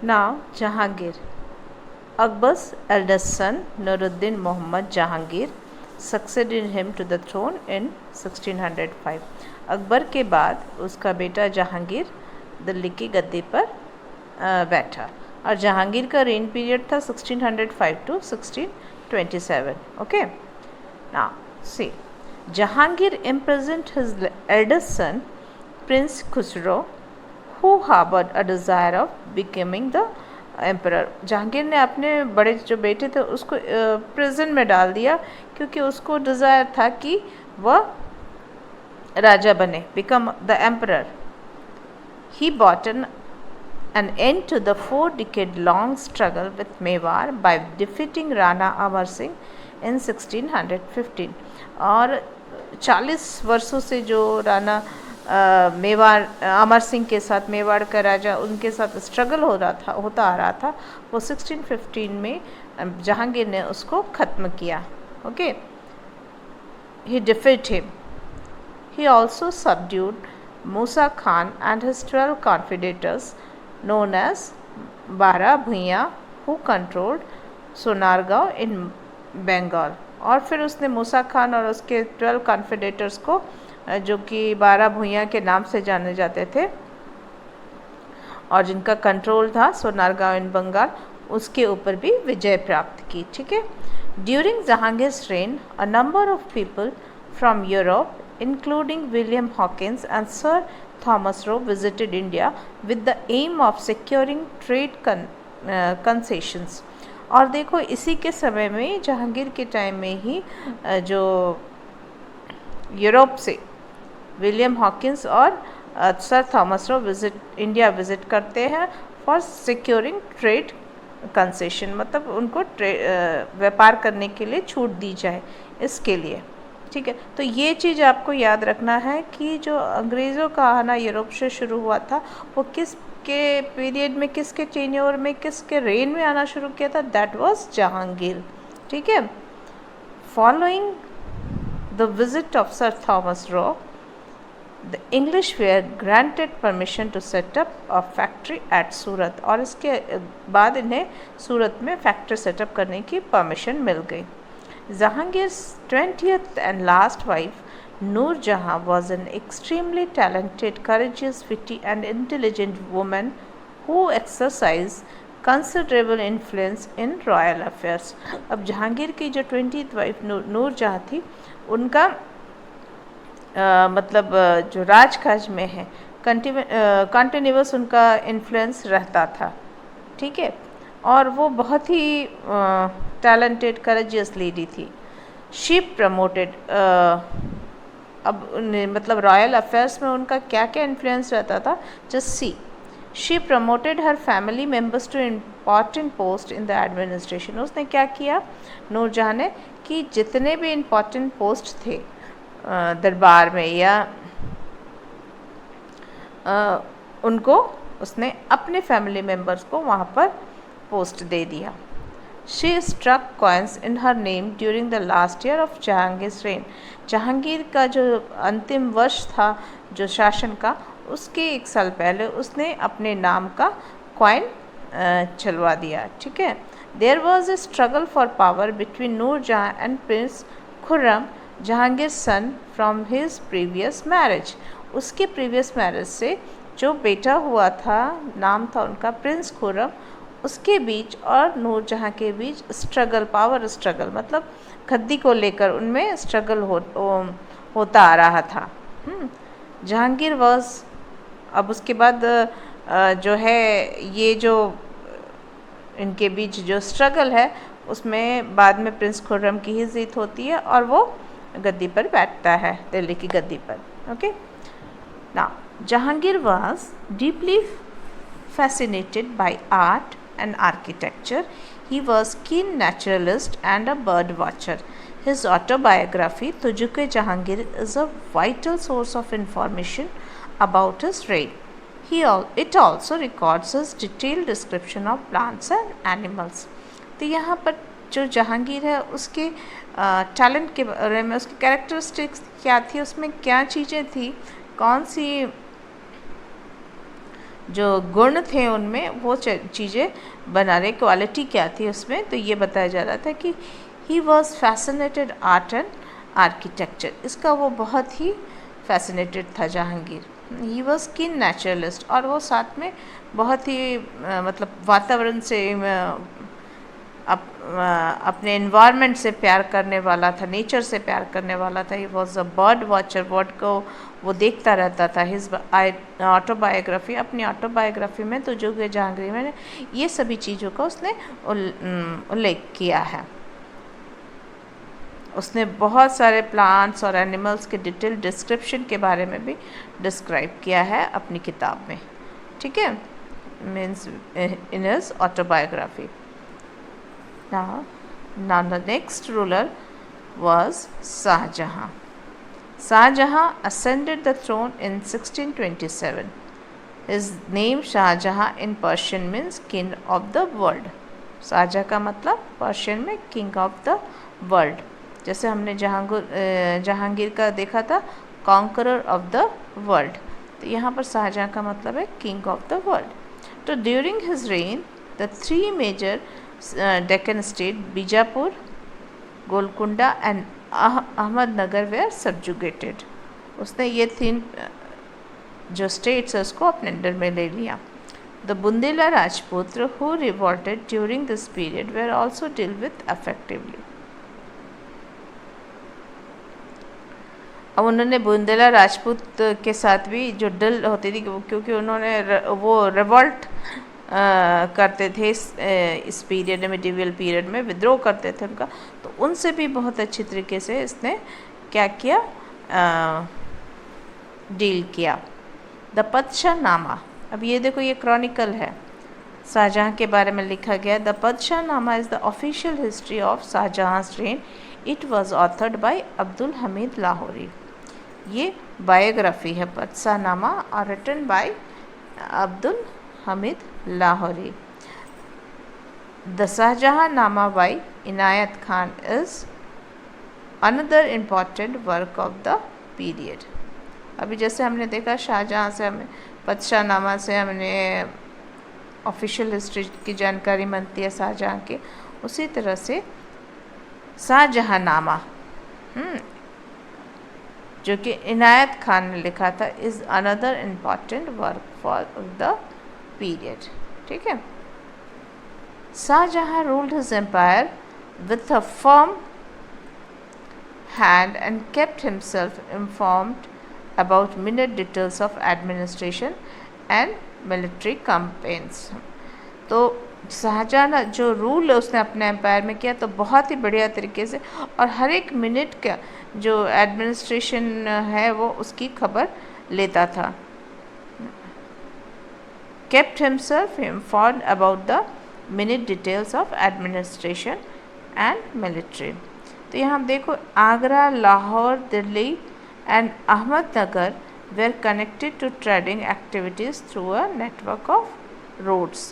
Now, Jahangir. Akbar's eldest son, Nuruddin Muhammad Jahangir, succeeded him to the throne in 1605. Akbar के बाद उसका बेटा जहांगीर दिल्ली की गद्दी पर बैठा और जहांगीर का रेन पीरियड था 1605 to 1627. Okay. Now, see, Jahangir imprisoned his eldest son, Prince Khusro, who harbored a desire of becoming the emperor. Jahangir ने अपने बड़े जो बेटे थे उसको प्रिजन में डाल दिया क्योंकि उसको डिज़ायर था कि वह राजा बने, become the emperor. He bought an end to the 4-decade-long struggle with Mewar by defeating Rana Amar Singh in 1615. और 40 वर्षों से जो राणा मेवाड़ अमर सिंह के साथ, मेवाड़ का राजा, उनके साथ स्ट्रगल होता आ रहा था, वो 1615 में जहांगीर ने उसको ख़त्म किया. Okay. He defeat him. He also subdued Musa Khan and his 12 कॉन्फिडेटर्स known as बारह भुइयाँ, who controlled Sonargaon in Bengal. और फिर उसने मूसा खान और उसके 12 कॉन्फिडेटर्स को, जो कि 12 भुइयाँ के नाम से जाने जाते थे और जिनका कंट्रोल था सोनारगांव इन बंगाल, उसके ऊपर भी विजय प्राप्त की. ठीक है. During Jahangir's reign a number of people from Europe including William Hawkins and Sir Thomas Roe visited India with the aim of securing trade concessions. और देखो इसी के समय में, जहांगीर के टाइम में ही जो यूरोप से विलियम हॉकिंस और सर थॉमस रो इंडिया विज़िट करते हैं फॉर सिक्योरिंग ट्रेड कंसेशन, मतलब उनको व्यापार करने के लिए छूट दी जाए, इसके लिए. ठीक है. तो ये चीज़ आपको याद रखना है कि जो अंग्रेज़ों का आना यूरोप से शुरू हुआ था, वो किसके पीरियड में, किसके टेन्योर में, किसके रेन में आना शुरू किया था. That was Jahangir. ठीक है. Following the visit of sir Thomas Roe, the English were granted permission to set up a factory at Surat. और इसके बाद इन्हें सूरत में फैक्ट्री सेटअप करने की परमिशन मिल गई. Jahangir's 20th and last wife, Noor Jahan, was an extremely talented, courageous, witty and intelligent woman who exercised considerable influence in royal affairs. अब जहांगीर की जो 20th वाइफ नूर जहाँ थी, उनका मतलब जो राजकाज में है कंटिन्यूस उनका इन्फ्लुएंस रहता था. ठीक है. और वो बहुत ही टैलेंटेड, करेजियस लेडी थी. शी प्रमोटेड, अब मतलब रॉयल अफेयर्स में उनका क्या क्या इन्फ्लुएंस रहता था, just see. She promoted her family members to important post in the administration. उसने क्या किया नूरजहाँ ने, कि जितने भी इम्पॉर्टेंट पोस्ट थे दरबार में या उनको उसने अपने फैमिली मेम्बर्स को वहाँ पर पोस्ट दे दिया. She struck coins in her name during the last year of Jahangir's reign. Jahangir का जो अंतिम वर्ष था जो शासन का, उसके 1 साल पहले उसने अपने नाम का कॉइन चलवा दिया. ठीक है. There was a struggle for power between Nur Jahan and prince Khurram, Jahangir son from his previous marriage. उसके प्रीवियस मैरिज से जो बेटा हुआ था, नाम था उनका प्रिंस खुर्रम, उसके बीच और नूरजहाँ के बीच स्ट्रगल, पावर स्ट्रगल, मतलब गद्दी को लेकर उनमें स्ट्रगल होता आ रहा था. जहांगीर वॉज, अब उसके बाद जो है ये जो इनके बीच जो स्ट्रगल है, उसमें बाद में प्रिंस खुर्रम की ही जीत होती है और वो गद्दी पर बैठता है, दिल्ली की गद्दी पर. Okay. Now Jahangir was deeply fascinated by art and architecture. He was keen naturalist and a bird watcher. His autobiography Tujhuke Jahangir is a vital source of information about his reign. It also records his detailed description of plants and animals. तो यहाँ पर जो जहांगीर है उसके talent के बारे में, उसकी कैरेक्टरिस्टिक्स क्या थी, उसमें क्या चीज़ें थी, कौन सी जो गुण थे उनमें, वो चीज़ें बना रहे, क्वालिटी क्या थी उसमें। तो ये बताया जा रहा था कि he was fascinated art and architecture, इसका वो बहुत ही फैसिनेटेड था जहांगीर। ही वॉज कीन नेचुरलिस्ट, और वो साथ में बहुत ही मतलब वातावरण से अपने इन्वायरमेंट से प्यार करने वाला था, नेचर से प्यार करने वाला था। He was a bird watcher, bird को वो देखता रहता था। हिज ऑटोबायोग्राफी, अपनी ऑटोबायोग्राफी में तो जो जहांगीर में ये सभी चीज़ों का उसने उल्लेख किया है। उसने बहुत सारे प्लांट्स और एनिमल्स के डिटेल डिस्क्रिप्शन के बारे में भी डिस्क्राइब किया है अपनी किताब में, ठीक है, means in his autobiography. Now the next ruler was Shahjahan. Shahjahan ascended the throne in 1627. His name Shahjahan in Persian means king of the world. Shahjahan का मतलब पर्शियन में किंग ऑफ द वर्ल्ड। जैसे हमने जहांगीर का देखा था कॉन्करर ऑफ द वर्ल्ड, तो यहाँ पर शाहजहाँ का मतलब है किंग ऑफ द वर्ल्ड। तो during his reign the three major Deccan state Bijapur, Golconda and Ahmednagar were subjugated. उसने ये तीन जो स्टेट्स है उसको अपने अंडर में ले लिया। The Bundela Rajput who revolted during this period were also deal with effectively. अब उन्होंने बुंदेला राजपूत के साथ भी जो डील होती थी, क्योंकि उन्होंने वो रिवॉल्ट करते थे इस पीरियड में, मिडिवल पीरियड में विद्रोह करते थे उनका, तो उनसे भी बहुत अच्छी तरीके से इसने क्या किया, डील किया। द पदशाह नामा, अब ये देखो ये क्रॉनिकल है, शाहजहाँ के बारे में लिखा गया। The Padshahnama is the official history of शाहजहाँ's reign. It was authored by Abdul Hamid Lahori. ये बायोग्राफी है पदशाह नामा और written by Abdul Hamid Lahori. The Shahjahannama by Inayat Khan is another important work of the period. अभी जैसे हमने देखा शाहजहाँ से हमें पदशाहनामा से हमने ऑफिशियल हिस्ट्री की जानकारी मिलती है शाहजहाँ के, उसी तरह से शाहजहाँनामा जो कि इनायत खान ने लिखा था is another important work for the period, ठीक है। Shahjahan ruled his empire with a firm hand and kept himself informed about minute details of administration and military campaigns। तो शाहजहाँ जो रूल है उसने अपने एम्पायर में किया तो बहुत ही बढ़िया तरीके से, और हर एक मिनट का जो एडमिनिस्ट्रेशन है वो उसकी खबर लेता था। kept himself informed about the minute details of administration and military। तो यहाँ देखो Agra, Lahore, Delhi and Ahmednagar were connected to trading activities through a network of roads।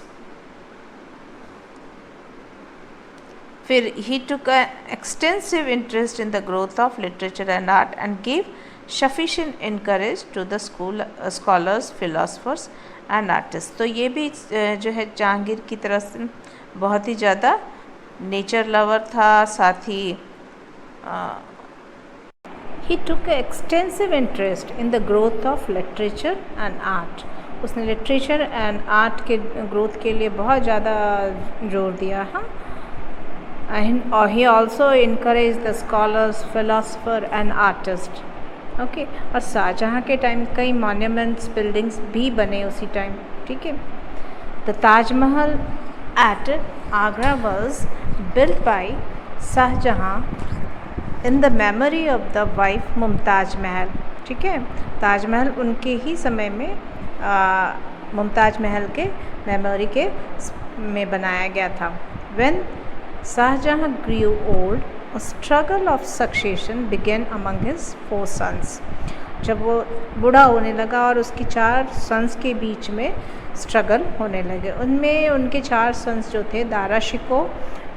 फिर he took an extensive interest in the growth of literature and art and gave sufficient encourage to the scholars, philosophers and artists। तो ये भी जो है जहांगीर की तरह से बहुत ही ज़्यादा नेचर लवर था, साथ ही He took an extensive interest in the growth of literature and art। उसने लिटरेचर एंड आर्ट के ग्रोथ के लिए बहुत ज़्यादा जोर दिया है। और he also encouraged the scholars, philosopher and artist। Okay, और शाहजहाँ के टाइम कई मॉन्यूमेंट्स, बिल्डिंग्स भी बने उसी टाइम, ठीक है। The Taj Mahal at Agra was built by Shahjahan in the memory of the wife Mumtaz Mahal, ठीक है। ताजमहल उनके ही समय में मुमताज़ महल के मेमोरी के में बनाया गया था। When Shahjahan grew old, a struggle of succession began among his 4 sons। जब वो बूढ़ा होने लगा और उसकी 4 सन्स के बीच में स्ट्रगल होने लगे। उनमें उनके 4 सन्स जो थे Dara Shikoh,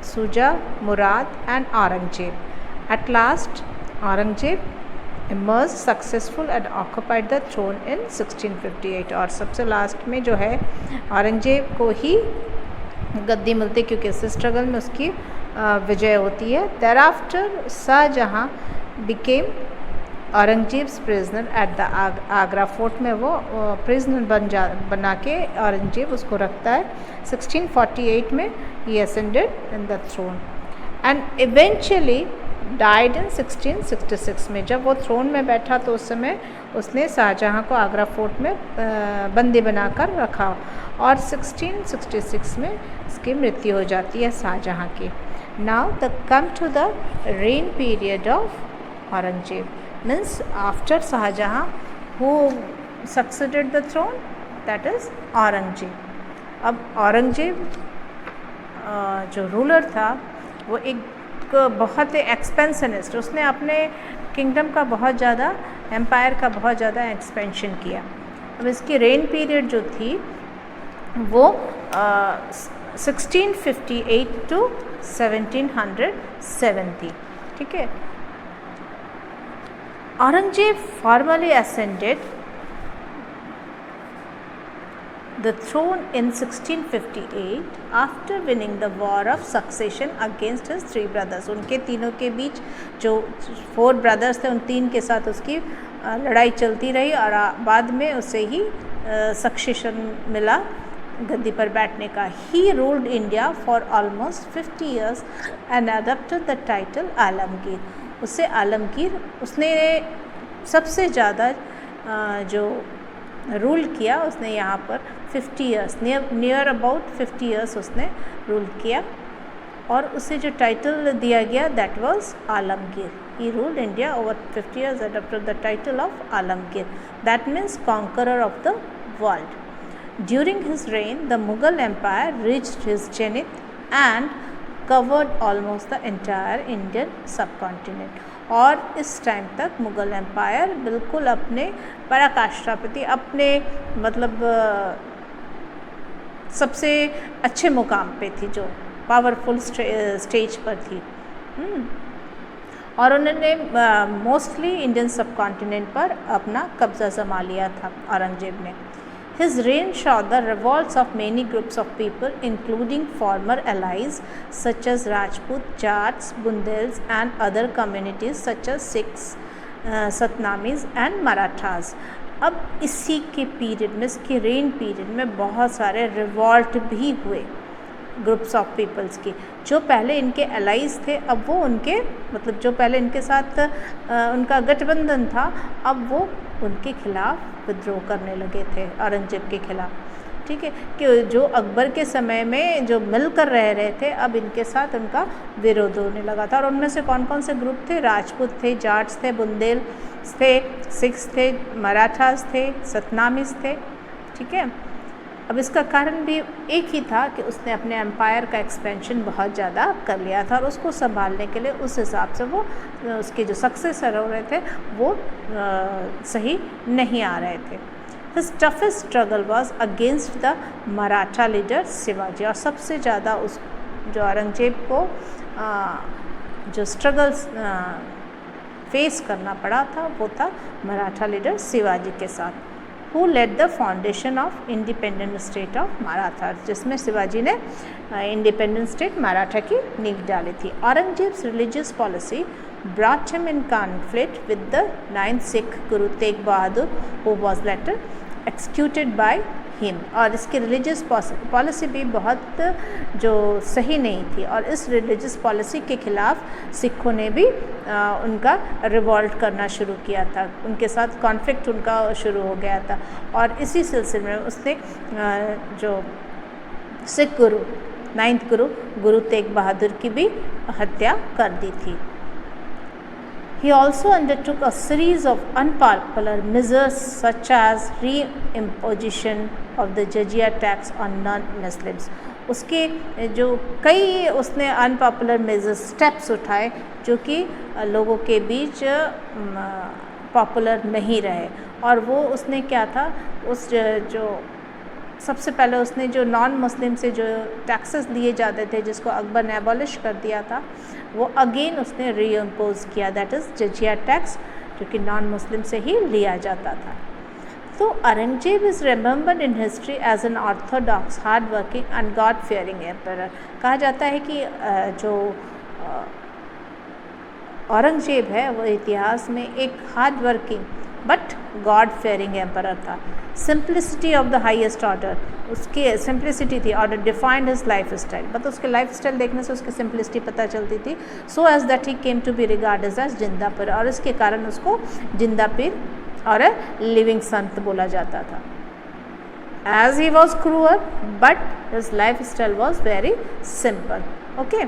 Suja, Murad and Aurangzeb. At last, Aurangzeb emerged successful and occupied the throne in 1658. और सबसे लास्ट में जो है औरंगजेब को ही गद्दी मिलती क्योंकि इस स्ट्रगल में उसकी विजय होती है. Thereafter, Shahjahan became Aurangzeb's prisoner at the Agra fort में वो प्रिजनर बना के औरंगजेब उसको रखता है. 1648 में he ascended in the throne and eventually died in 1666 में. जब वो थ्रोन में बैठा तो उस समय उसने शाहजहाँ को आगरा फोर्ट में बंदी बनाकर रखा और 1666 में इसकी मृत्यु हो जाती है शाहजहाँ की. Now the come to the reign period of Aurangzeb. Means after Shahjahan, who succeeded the throne, that is Aurangzeb. अब औरंगजेब जो रूलर था वो एक बहुत ही एक्सपेंशनिस्ट, उसने अपने किंगडम का बहुत ज़्यादा, एम्पायर का बहुत ज़्यादा एक्सपेंशन किया. अब इसकी रेन पीरियड जो थी वो 1658 to 1770. ठीक है. Aurangzeb formally ascended the throne in 1658 after winning the war of succession against his three brothers. उनके तीनों के बीच जो 4 brothers थे उन 3 के साथ उसकी लड़ाई चलती रही और बाद में उसे ही सक्सेशन मिला गद्दी पर बैठने का. He ruled India for almost 50 years and adopted the title Alamgir. उससे आलमगीर, उसने सबसे ज़्यादा जो रूल किया उसने यहाँ पर 50 ईयर्स, नियर अबाउट 50 ईयर्स उसने रूल किया और उसे जो टाइटल दिया गया that was Alamgir. He ruled India over 50 years and adopted the title of Alamgir. That means conqueror of the world. During his reign, the Mughal Empire reached his zenith and covered almost the entire Indian subcontinent. और इस time तक Mughal empire बिल्कुल अपने पराकाष्ठा अपने मतलब सबसे अच्छे मुकाम पे थी, जो पावरफुल स्टेज पर थी. और उन्होंने मोस्टली इंडियन सबकॉन्टिनेंट पर अपना कब्ज़ा जमा लिया था औरंगजेब ने. His reign saw the revolts of many groups of people, including former allies such as Rajput, Jats, Bundels, and other communities such as Sikhs, Satnamis, and Marathas. अब इसी के पीरियड में, इसके रेन पीरियड में बहुत सारे रिवॉल्ट भी हुए ग्रुप्स ऑफ पीपल्स की. जो पहले इनके अलाइज थे अब वो उनके मतलब जो पहले इनके साथ उनका गठबंधन था अब वो उनके खिलाफ विद्रोह करने लगे थे औरंगजेब के खिलाफ. ठीक है, कि जो अकबर के समय में जो मिलकर रह रहे थे अब इनके साथ उनका विरोध होने लगा था. और उनमें से कौन कौन से ग्रुप थे? राजपूत थे, जाट्स थे, बुंदेल्स थे, सिख्स थे, मराठास थे, सतनामीस थे. ठीक है. अब इसका कारण भी एक ही था कि उसने अपने एम्पायर का एक्सपेंशन बहुत ज़्यादा कर लिया था और उसको संभालने के लिए उस हिसाब से वो उसके जो सक्सेसर हो रहे थे वो सही नहीं आ रहे थे. His toughest struggle was against the Maratha leader Shivaji. और सबसे ज़्यादा उस जो औरंगजेब को जो स्ट्रगल्स फेस करना पड़ा था वो था मराठा लीडर शिवाजी के साथ, who led the foundation of independent state of Maratha, जिसमें शिवाजी ने इंडिपेंडेंट स्टेट मराठा की नींव डाली थी. Aurangzeb's religious policy brought him in conflict with the 9th Sikh Guru Tegh Bahadur, who was later executed by him. और इसकी रिलीजियस पॉलिसी भी बहुत जो सही नहीं थी और इस रिलीजियस पॉलिसी के खिलाफ सिखों ने भी उनका रिवॉल्ट करना शुरू किया था, उनके साथ कॉन्फ्लिक्ट उनका शुरू हो गया था. और इसी सिलसिले में उसने जो सिख गुरु 9th गुरु तेग बहादुर की भी हत्या कर दी थी. He also undertook a series of unpopular measures such as reimposition of the jizya tax on non-Muslims. उसके जो कई उसने अनपॉपुलर मेजर्स स्टेप्स उठाए जो कि लोगों के बीच पॉपुलर नहीं रहे. और वो उसने क्या था, उस जो सबसे पहले उसने जो नॉन मुस्लिम से जो टैक्सेस लिए जाते थे जिसको अकबर ने एबॉलिश कर दिया था, वो अगेन उसने रीइम्पोज किया, दैट इज़ जजिया टैक्स, जो कि नॉन मुस्लिम से ही लिया जाता था। तो Aurangzeb is remembered in history as an orthodox hard working and god fearing emperor. कहा जाता है कि जो औरंगजेब है वो इतिहास में एक hard working but god fearing emperor था। Simplicity of the highest order, उसकी सिंप्लिसिटी थी, order defined his life style, but उसके लाइफ स्टाइल देखने से उसकी सिंप्लिसिटी पता चलती थी। So as that he came to be regarded as Zinda Pir, और इसके कारण उसको जिंदा पीर और लिविंग संत बोला जाता था। As he was cruel but his life style was very simple. Okay,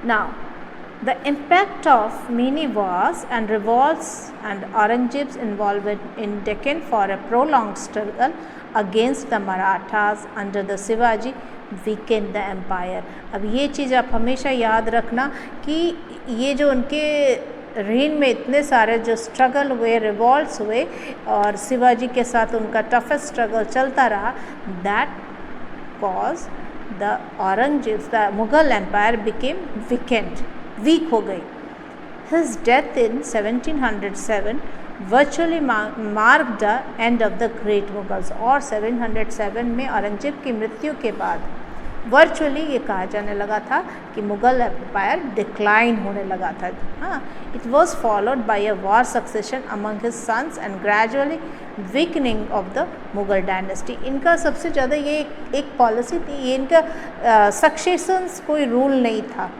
now the impact of many wars and revolts and Aurangzeb's involvement in Deccan for a prolonged struggle against the Marathas under the Shivaji weakened the empire। अब ये चीज़ आप हमेशा याद रखना कि ये जो उनके रेन में इतने सारे जो स्ट्रगल हुए, रिवॉल्ट्स हुए और शिवाजी के साथ उनका टफेस्ट स्ट्रगल चलता रहा, that cause the Aurangzeb the Mughal empire became weakened, weak हो गई। His death in 1707 virtually mark the end of the great Mughals, और 707 में औरंगजेब की मृत्यु के बाद वर्चुअली ये कहा जाने लगा था कि मुगल एम्पायर डिक्लाइन होने लगा था। हाँ, it was followed by a war succession among his sons and gradually weakening of the Mughal dynasty. इनका सबसे ज़्यादा ये एक पॉलिसी थी, ये इनका सक्सेशंस कोई रूल नहीं था।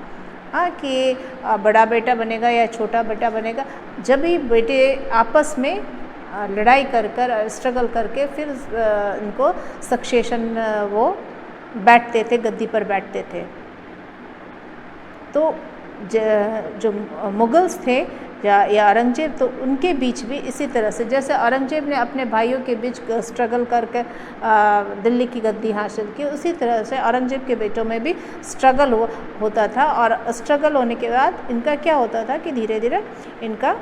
हाँ, कि बड़ा बेटा बनेगा या छोटा बेटा बनेगा, जब भी बेटे आपस में लड़ाई कर कर स्ट्रगल करके फिर इनको सक्सेशन वो बैठते थे, गद्दी पर बैठते थे। तो जो मुगल्स थे या औरंगजेब, तो उनके बीच भी इसी तरह से, जैसे औरंगजेब ने अपने भाइयों के बीच स्ट्रगल करके दिल्ली की गद्दी हासिल की, उसी तरह से औरंगजेब के बेटों में भी स्ट्रगल होता था। और स्ट्रगल होने के बाद इनका क्या होता था कि धीरे धीरे इनका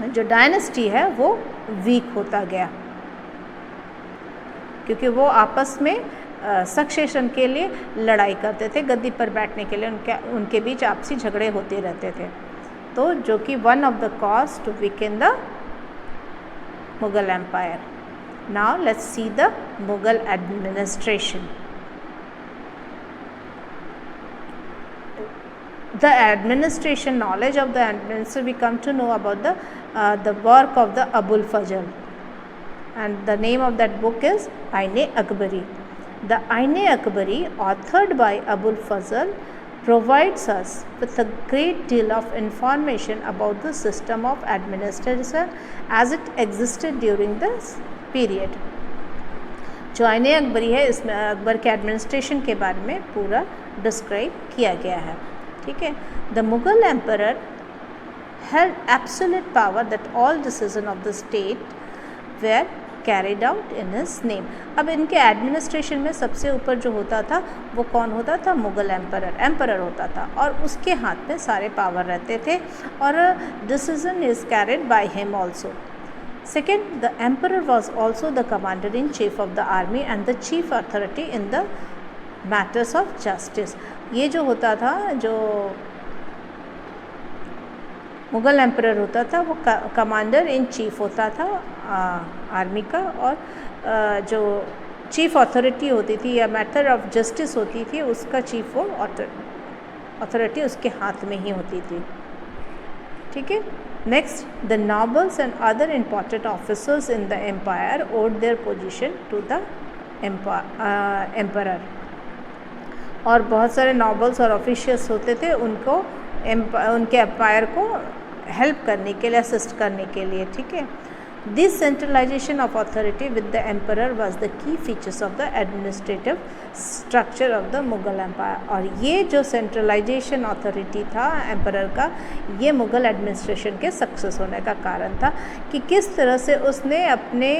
जो डायनेस्टी है वो वीक होता गया, क्योंकि वो आपस में सक्सेशन के लिए लड़ाई करते थे, गद्दी पर बैठने के लिए उनके बीच आपसी झगड़े होते रहते थे। तो जो कि one of the cause to weaken the Mughal empire. Now let's see the Mughal administration. The administration knowledge of the administration, we come to know about the work of the Abul Fazl, and the name of that book is Ain-e-Akbari. The Ain-e-Akbari, authored by Abul Fazl, provides us with a great deal of information about the system of administration as it existed during this period. जो आइन-ए-अकबरी है, इसमें अकबर के administration के बारे में पूरा describe किया गया है। ठीक है। The Mughal emperor held absolute power that all decisions of the state were carried out in his name। अब इनके एडमिनिस्ट्रेशन में सबसे ऊपर जो होता था वो कौन होता था? मुगल एम्परर होता था, और उसके हाथ में सारे पावर रहते थे, और decision is carried by him also. Second, the emperor was also the commander-in-chief of the army and the chief authority in the matters of justice। ये जो होता था, जो मुगल एम्परर होता था, वो कमांडर इन चीफ होता था आर्मी का, और जो चीफ अथॉरिटी होती थी या मैटर ऑफ जस्टिस होती थी, उसका चीफ वो अथॉरिटी उसके हाथ में ही होती थी। ठीक है। Next, the nobles and other important officers in the empire owed their position to the emperor. और बहुत सारे नॉबल्स और ऑफिशियल्स होते थे, उनको उनके एम्पायर को हेल्प करने के लिए, असिस्ट करने के लिए। ठीक है। This centralization of authority with the emperor was the key features of the administrative structure of the Mughal empire. और ये जो सेंट्रलाइजेशन अथॉरिटी था एम्परर का, ये मुगल एडमिनिस्ट्रेशन के सक्सेस होने का कारण था, कि किस तरह से उसने अपने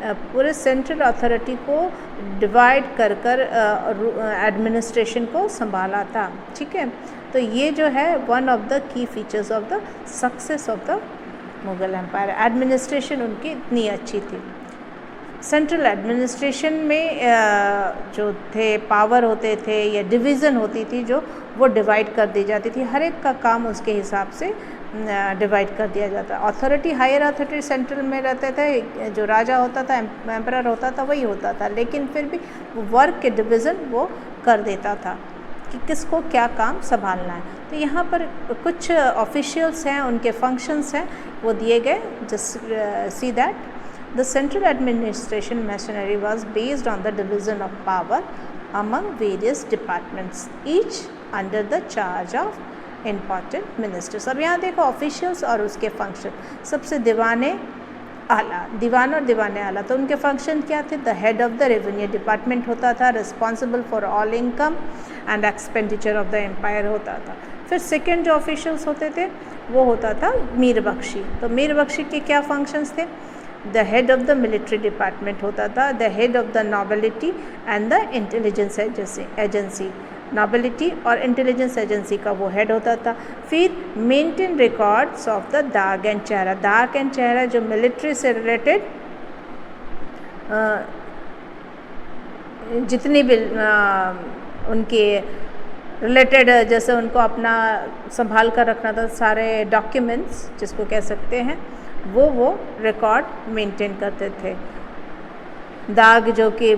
पूरे सेंट्रल अथॉरिटी को डिवाइड कर कर एडमिनिस्ट्रेशन को संभाला था। ठीक है। तो ये जो है one of the key features of the success of the Mughal empire, administration उनकी इतनी अच्छी थी। सेंट्रल एडमिनिस्ट्रेशन में जो थे पावर होते थे या डिवीज़न होती थी जो, वो डिवाइड कर दी जाती थी, हर एक का काम उसके हिसाब से डिवाइड कर दिया जाता। अथॉरिटी, हायर अथॉरिटी सेंट्रल में रहते थे, जो राजा होता था, एम्परर होता था, वही होता था, लेकिन फिर भी वर्क के डिवीज़न वो कर देता था कि किसको क्या काम संभालना है। तो यहाँ पर कुछ ऑफिशियल्स हैं, उनके फंक्शंस हैं, वो दिए गए। Just see that the central administration machinery was based on the division of power among various departments, each under the charge of important ministers। अब यहाँ देखो ऑफिशियल्स और उसके फंक्शन। सबसे दीवाने आला, दीवान और दीवाने आला, तो उनके फंक्शन क्या थे? The head of the revenue department होता था, responsible for all income and expenditure of the empire होता था। फिर सेकेंड जो ऑफिशियल्स होते थे वो होता था मीर बख्शी। तो मीर बख्शी के क्या फंक्शंस थे? The head of the military department होता था, the head of the nobility and the intelligence agency. Nobility और इंटेलिजेंस एजेंसी का वो हेड होता था। फिर maintain records of the dagh and chehra. Dagh and चेहरा जो मिलिट्री से रिलेटेड जितनी भी उनके रिलेटेड, जैसे उनको अपना संभाल कर रखना था, सारे डॉक्यूमेंट्स जिसको कह सकते हैं, वो रिकॉर्ड मेंटेन करते थे। दाग जो कि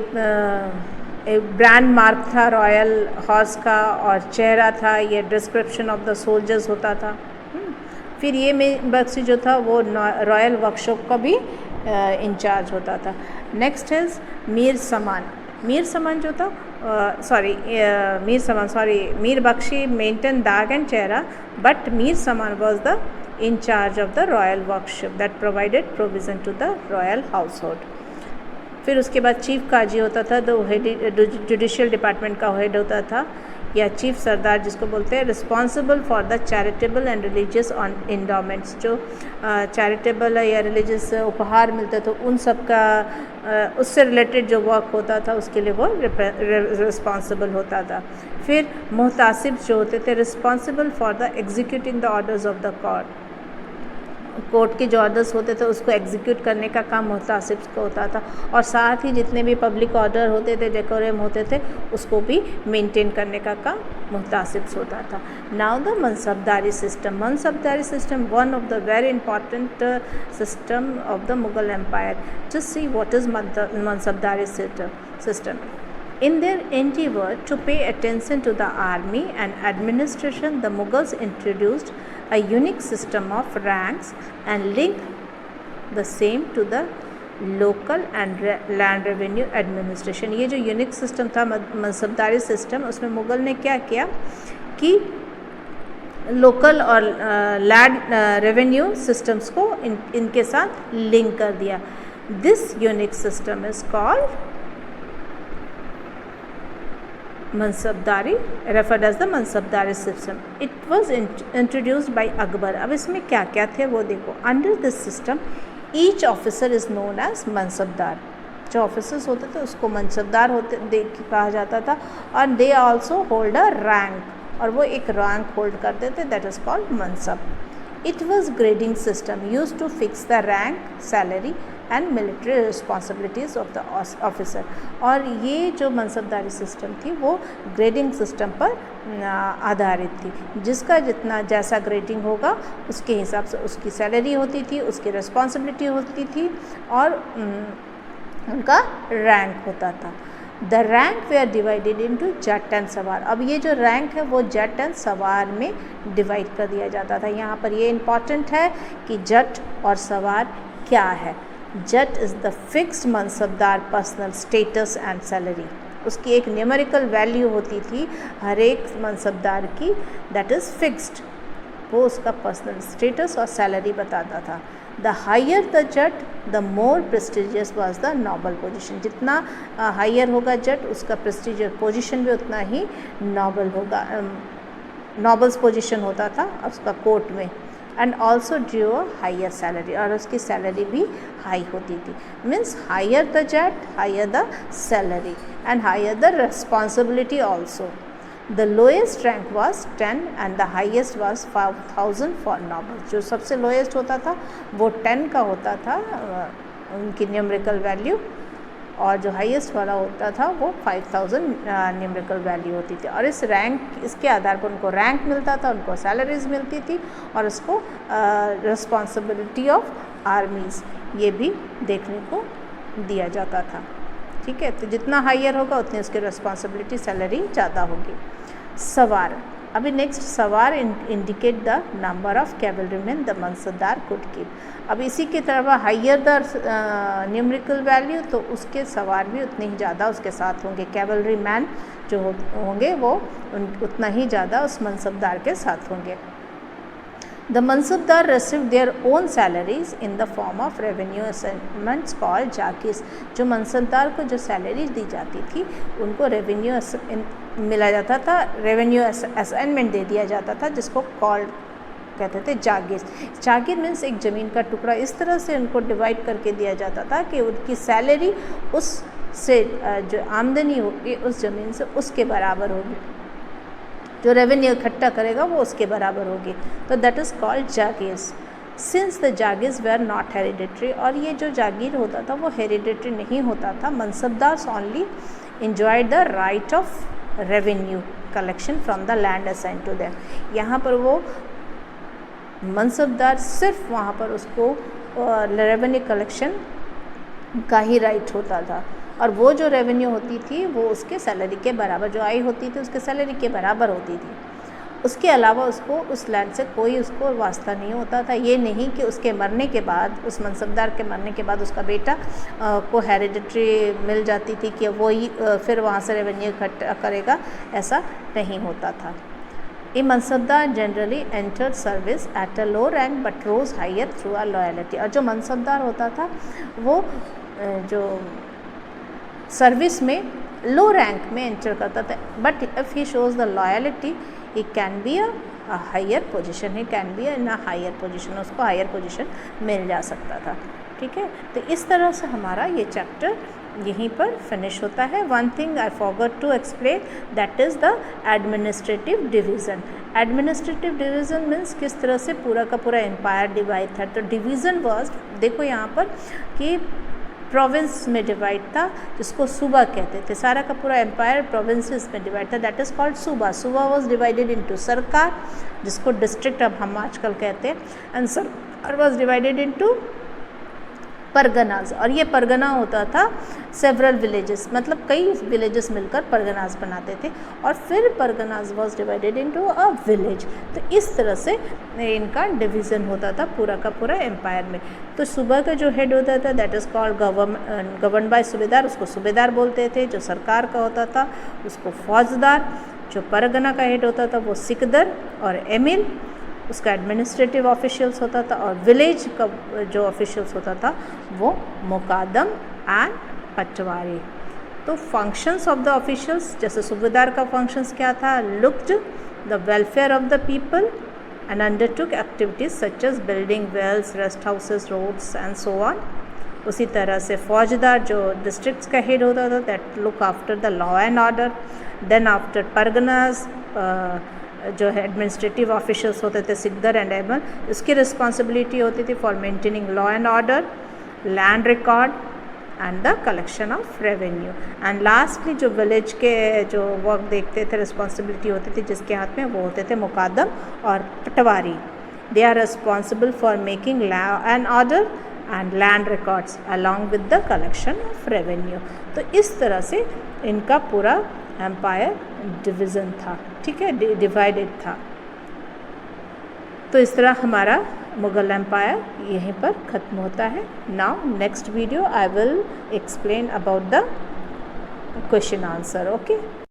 एक ब्रांड मार्क था रॉयल हॉर्स का, और चेहरा था ये डिस्क्रिप्शन ऑफ द सोल्जर्स होता था। फिर ये मीर बख्शी जो था वो रॉयल वर्कशॉप का भी इंचार्ज होता था। नेक्स्ट इज़ मीर समान। मीर समान जो था मीर बख्शी मेंटेन दाग एंड चेहरा, बट मीर समान was the in charge of the royal workshop that provided provision to the royal household। फिर उसके बाद चीफ काजी होता था, तो जुडिशियल डिपार्टमेंट का हेड होता था, या चीफ सरदार जिसको बोलते हैं, responsible for the charitable and religious on endowments. जो चैरिटेबल या रिलीजियस उपहार मिलते तो उन सब का उससे रिलेटेड जो वर्क होता था उसके लिए वो रिस्पॉन्सिबल होता था। फिर मुहतासिब जो होते थे, responsible for the executing the orders of the court के जो ऑर्डर्स होते थे उसको एग्जीक्यूट करने का काम मुहतासिब को होता था, और साथ ही जितने भी पब्लिक ऑर्डर होते थे, डेकोरम होते थे, उसको भी मेंटेन करने का काम मुहतासिब होता था। Now the mansabdari system. Mansabdari system one of the very important system of the Mughal empire. Just see what is mansabdari system. In their endeavor to pay attention to the army and administration, the Mughals introduced a unique system of ranks and linked the same to the local and land revenue administration। ये जो unique system था मनसबदारी system, उसमें मुग़ल ने क्या किया कि local और land revenue systems को इनके साथ लिंक कर दिया। This unique system is called mansabdari, referred as the mansabdari system. It was introduced by Akbar. अब इसमें क्या क्या थे वो देखो। Under this system each officer is known as mansabdar. जो ऑफिसर्स होते थे उसको मनसबदार होते कहा जाता था, और they also hold a rank, और वो एक रैंक होल्ड करते थे, that is called mansab. It was grading system use to fix the rank, salary and military responsibilities of the officer. और ये जो मनसबदारी सिस्टम थी वो ग्रेडिंग सिस्टम पर आधारित थी। जिसका जितना जैसा ग्रेडिंग होगा उसके हिसाब से उसकी सैलरी होती थी, उसकी रिस्पॉन्सिबिलिटी होती थी, और उनका रैंक होता था। The rank were divided into zat and sawar. अब ये जो रैंक है वो जट एंड सवार में डिवाइड कर दिया जाता था। यहाँ पर ये इम्पॉर्टेंट है कि जट और सवार क्या है। Zat is the fixed mansabdar personal status and salary. उसकी एक न्यूमेरिकल वैल्यू होती थी हर एक मनसबदार की, दैट इज़ फिक्स्ड। वो उसका पर्सनल स्टेटस और सैलरी बताता था। The higher the zat the more prestigious was the noble position. जितना हायर होगा जट उसका प्रेस्टिजियस पोजिशन भी उतना ही नॉबल होगा, नॉबल्स पोजिशन होता था उसका कोर्ट में। And also drew a higher salary, और उसकी सैलरी भी हाई होती थी। Means higher the zat higher the salary and higher the responsibility also. The lowest rank was 10 and the highest was 5000 for noble. जो सबसे लोएस्ट होता था वो 10 का होता था, उनकी न्यूमेरिकल वैल्यू, और जो हाईएस्ट वाला होता था वो 5000 न्यूमेरिकल वैल्यू होती थी। और इस रैंक इसके आधार पर उनको रैंक मिलता था, उनको सैलरीज मिलती थी और उसको रिस्पॉन्सिबिलिटी ऑफ आर्मीज़ ये भी देखने को दिया जाता था। ठीक है, तो जितना हायर होगा उतनी उसकी रिस्पॉन्सिबिलिटी सैलरी ज़्यादा होगी। सवार, अभी next sawar indicate the number of cavalryman the mansabdar could keep. अब इसी की तरह हाइयर द न्यूमेरिकल वैल्यू तो उसके सवार भी उतने ही ज़्यादा उसके साथ होंगे, कैवलरी मैन जो होंगे वो उतना ही ज़्यादा उस मनसबदार के साथ होंगे। The Mansabdar received their own salaries in the form of revenue assignments called जागीर। जो मनसबदार को जो सैलरी दी जाती थी उनको रेवेन्यू मिला जाता था, रेवेन्यू असाइनमेंट दे दिया जाता था जिसको कॉल्ड कहते थे जागीर। जागीर मीन्स एक ज़मीन का टुकड़ा, इस तरह से उनको डिवाइड करके दिया जाता था कि उनकी सैलरी उस से जो आमदनी होगी उस ज़मीन से उसके बराबर होगी, जो रेवेन्यू इकट्ठा करेगा वो उसके बराबर होगी। तो that is called jagir. Since the jagirs were not hereditary, और ये जो जागीर होता था वो हेरिडिटरी नहीं होता था, mansabdars only enjoyed the right of revenue collection from the land assign to them. यहाँ पर वो मनसबदार सिर्फ वहाँ पर उसको रेवेन्यू कलेक्शन का ही राइट होता था और वो जो रेवेन्यू होती थी वो उसके सैलरी के बराबर, जो आय होती थी उसके सैलरी के बराबर होती थी। उसके अलावा उसको उस लैंड से कोई उसको वास्ता नहीं होता था। ये नहीं कि उसके मरने के बाद, उस मनसबदार के मरने के बाद उसका बेटा को हेरिडिटरी मिल जाती थी कि वो ही फिर वहाँ से रेवेन्यू इकट्ठा करेगा, ऐसा नहीं होता था। A mansabdar generally entered service at a low rank but rose higher through a loyalty. और जो मनसबदार होता था वो जो सर्विस में लो रैंक में एंटर करता था, but if he shows the loyalty he can be a higher position, he can be in a higher position, उसको हायर पोजीशन मिल जा सकता था। ठीक है, तो इस तरह से हमारा ये चैप्टर यहीं पर फिनिश होता है। One thing I forgot to explain, that is the administrative division. Administrative division means किस तरह से पूरा का पूरा एम्पायर डिवाइड था। तो डिवीज़न वाज, देखो यहाँ पर कि प्रोविंस में डिवाइड था जिसको सूबा कहते थे, सारा का पूरा एम्पायर प्रोविंसेस में डिवाइड था, दैट इज़ कॉल्ड सूबा। सूबा वाज डिवाइडेड इनटू सरकार, जिसको डिस्ट्रिक्ट अब हम आजकल कहते हैं, एंड सरकार वाज डिवाइडेड इनटू परगनाज। और ये परगना होता था सेवरल विलेजेस, मतलब कई विलेजेस मिलकर परगनाज बनाते थे, और फिर parganas was divided into a village. तो इस तरह से इनका डिवीज़न होता था पूरा का पूरा एम्पायर में। तो सूबा का जो हेड होता था that is called govern by सूबेदार, उसको सूबेदार बोलते थे। जो सरकार का होता था उसको फौजदार। जो परगना का हेड होता था वो सिकदर और एमिल, उसका एडमिनिस्ट्रेटिव ऑफिशियल्स होता था। और विलेज का जो ऑफिशियल्स होता था वो मुकादम एंड पटवारी। तो फंक्शंस ऑफ द ऑफिशियल्स, जैसे सूबेदार का फंक्शंस क्या था, looked the welfare of the people and undertook activities such as building wells, rest houses, roads and so on. उसी तरह से फौजदार जो डिस्ट्रिक्ट्स का हेड होता था, that look after the law and order. Then after parganas जो है एडमिनिस्ट्रेटिव ऑफिशियल्स होते थे सिकदर एंड एमल, उसकी रिस्पॉन्सिबिलिटी होती थी for maintaining law and order, land record and the collection of revenue. And lastly जो विलेज के जो वर्क देखते थे, रिस्पॉन्सिबिलिटी होती थी जिसके हाथ में, वो होते थे मुकादम और पटवारी। They are responsible for making law and order and land records along with the collection of revenue. तो इस तरह से इनका पूरा एम्पायर डिवीज़न था, ठीक है, डिवाइडेड था। तो इस तरह हमारा मुग़ल एम्पायर यहीं पर ख़त्म होता है। Now next video I will explain about the question answer. Okay.